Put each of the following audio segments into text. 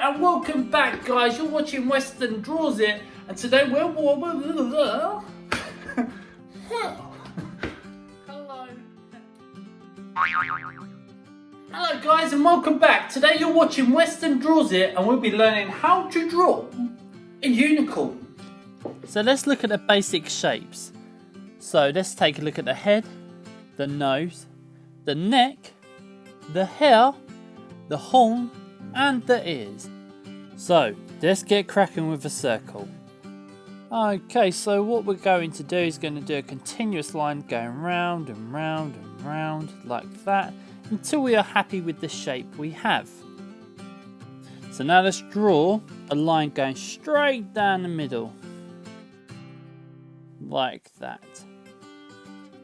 and welcome back, guys. You're watching Western Draws It, and today we're hello. Hello, guys, and welcome back. Today you're watching Western Draws It, and we'll be learning how to draw a unicorn. So let's look at the basic shapes. So let's take a look at the head, the nose, the neck, the hair, the horn, and the ears. So let's get cracking with the circle. Okay, so what we're going to do is going to do a continuous line going round and round and round like that until we are happy with the shape we have. So now let's draw a line going straight down the middle like that,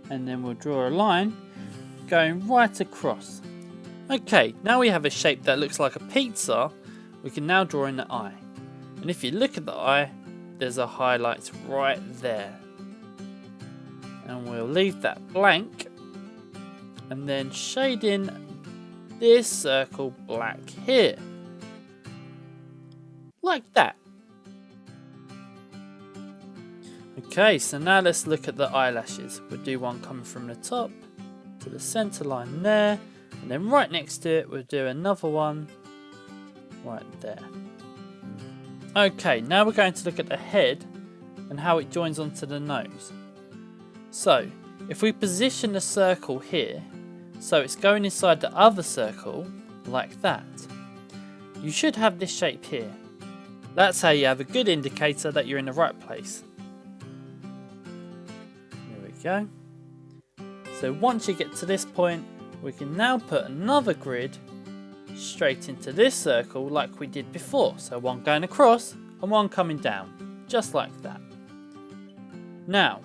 and then we'll draw a line going right across. Okay, now we have a shape that looks like a pizza. We can now draw in the eye, and if you look at the eye, there's a highlight right there, and we'll leave that blank and then shade in this circle black here like that. Okay, so now let's look at the eyelashes. We'll do one coming from the top to the center line there, and then right next to it we'll do another one right there. Okay, now we're going to look at the head and how it joins onto the nose. So if we position the circle here so it's going inside the other circle like that, you should have this shape here. That's how you have a good indicator that you're in the right place. There we go. So once you get to this point, we can now put another grid straight into this circle like we did before. So one going across and one coming down, just like that. Now,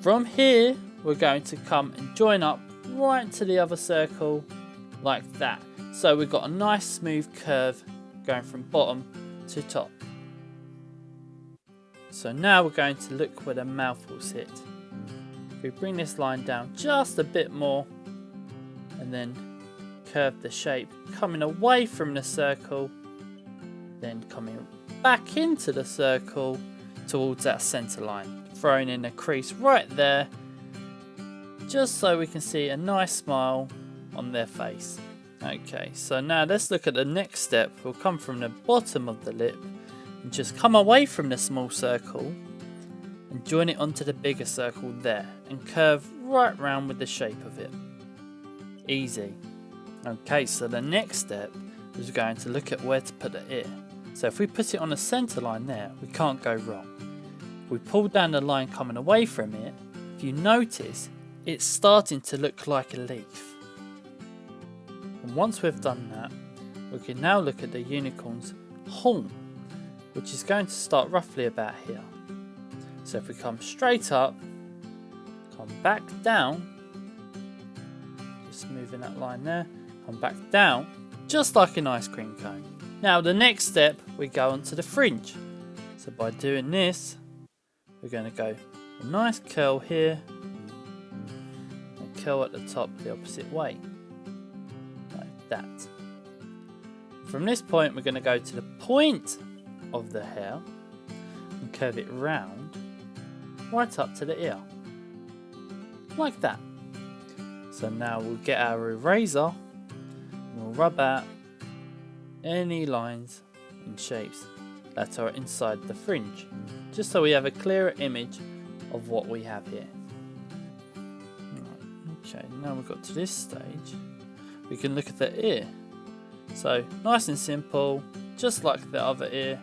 from here, we're going to come and join up right to the other circle like that. So we've got a nice smooth curve going from bottom to top. So now we're going to look where the mouth will sit. If we bring this line down just a bit more and then curve the shape coming away from the circle, then coming back into the circle towards that center line, throwing in a crease right there just so we can see a nice smile on their face. Okay, so now let's look at the next step. We'll come from the bottom of the lip and just come away from the small circle and join it onto the bigger circle there and curve right round with the shape of it. Easy. Okay, so the next step is we're going to look at where to put the ear. So if we put it on the center line there, we can't go wrong. If we pull down the line coming away from it, if you notice, it's starting to look like a leaf. And once we've done that, we can now look at the unicorn's horn, which is going to start roughly about here. So if we come straight up, come back down, just moving that line there, come back down, just like an ice cream cone. Now the next step, we go onto the fringe. So by doing this, we're going to go a nice curl here, and curl at the top the opposite way, like that. From this point, we're going to go to the point of the hair and curve it round right up to the ear, like that. So now we'll get our eraser and we'll rub out any lines and shapes that are inside the fringe, just so we have a clearer image of what we have here. Okay, now we've got to this stage, we can look at the ear. So nice and simple, just like the other ear,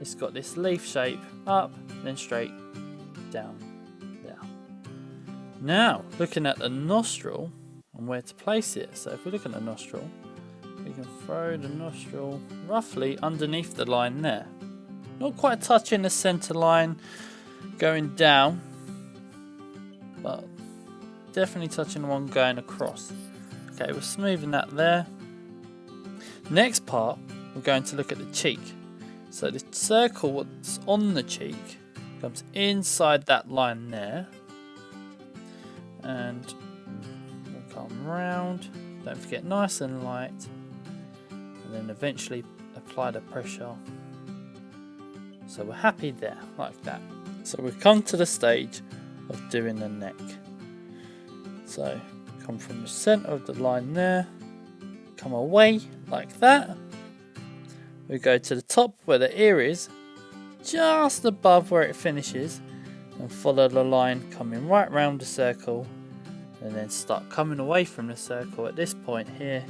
it's got this leaf shape up, then straight down there. Now looking at the nostril and where to place it. So if we look at the nostril, we can throw the nostril roughly underneath the line there. Not quite touching the center line going down, but definitely touching the one going across. Okay, we're smoothing that there. Next part, we're going to look at the cheek. So the circle what's on the cheek comes inside that line there, and we'll come round, don't forget nice and light, and then eventually a apply the pressure. So we're happy there, like that. So we've come to the stage of doing the neck. So come from the centre of the line there, come away like that. We go to the top where the ear is, just above where it finishes, and follow the line coming right round the circle, and then start coming away from the circle at this point here,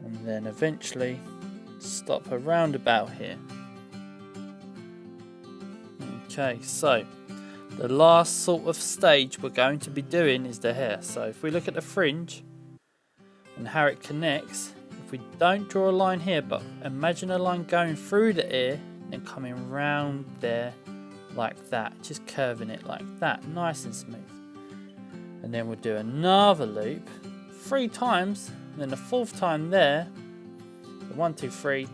and then eventually stop around about here. Okay, so the last sort of stage we're going to be doing is the hair. So if we look at the fringe and how it connects, if we don't draw a line here, but imagine a line going through the ear and coming round there like that, just curving it like that, nice and smooth. And then we'll do another loop 3 times, and then the 4th time there, so 1, 2, 3,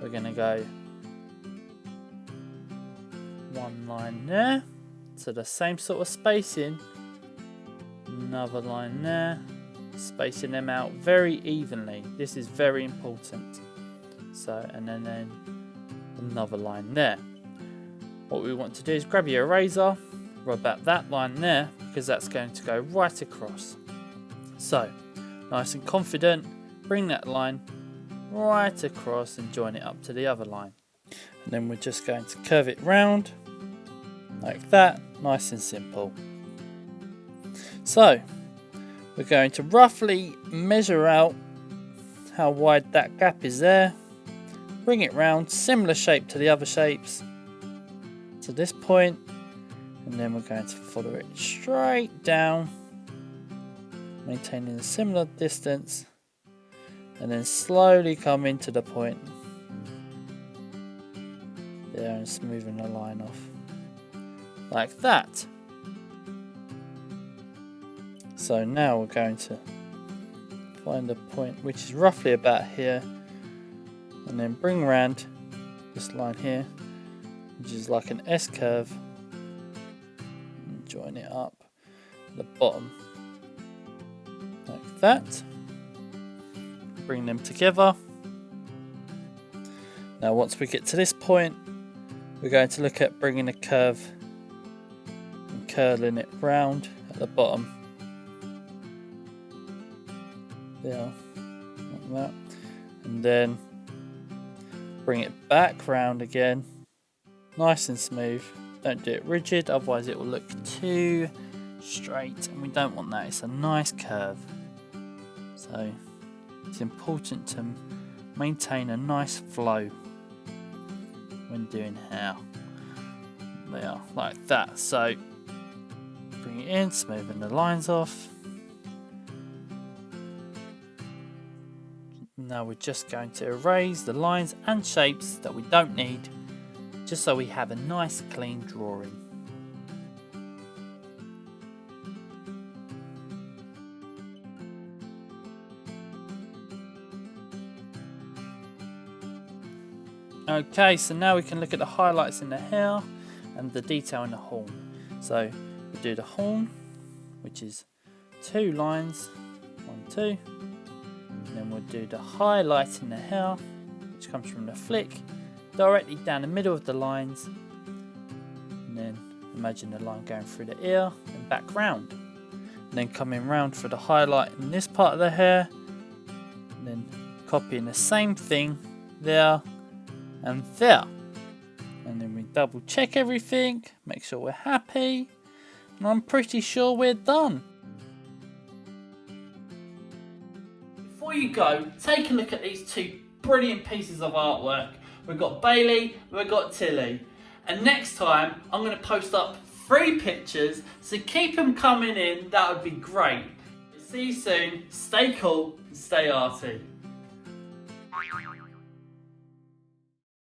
we're going to go 1 line there, so the same sort of spacing, another line there, spacing them out very evenly. This is very important. So, and then another line there. What we want to do is grab your eraser, rub out that line there, because that's going to go right across. So, nice and confident, bring that line right across and join it up to the other line. And then we're just going to curve it round like that, nice and simple. So we're going to roughly measure out how wide that gap is there, bring it round, similar shape to the other shapes to this point, and then we're going to follow it straight down, maintaining a similar distance, and then slowly come into the point there and smoothing the line off like that. So now we're going to find a point which is roughly about here, and then bring round this line here, which is like an S curve, and join it up at the bottom like that. Bring them together. Now once we get to this point, we're going to look at bringing a curve and curling it round at the bottom there, like that, and then bring it back round again, nice and smooth. Don't do it rigid, otherwise it will look too straight, and we don't want that. It's a nice curve, so it's important to maintain a nice flow when doing hair. There, like that. So bring it in, smoothing the lines off. Now we're just going to erase the lines and shapes that we don't need, just so we have a nice clean drawing. Okay, so now we can look at the highlights in the hair and the detail in the horn. So we do the horn, which is 2 lines, 1, 2, and then we'll do the highlight in the hair, which comes from the flick directly down the middle of the lines, and then imagine the line going through the ear and back round, and then coming round for the highlight in this part of the hair, and then copying the same thing there and there, and then we double check everything, make sure we're happy, and I'm pretty sure we're done. Before you go, take a look at these 2 brilliant pieces of artwork. We've got Bailey, we've got Tilly, and next time I'm going to post up 3 pictures, so keep them coming in, that would be great. See you soon, stay cool, and stay arty.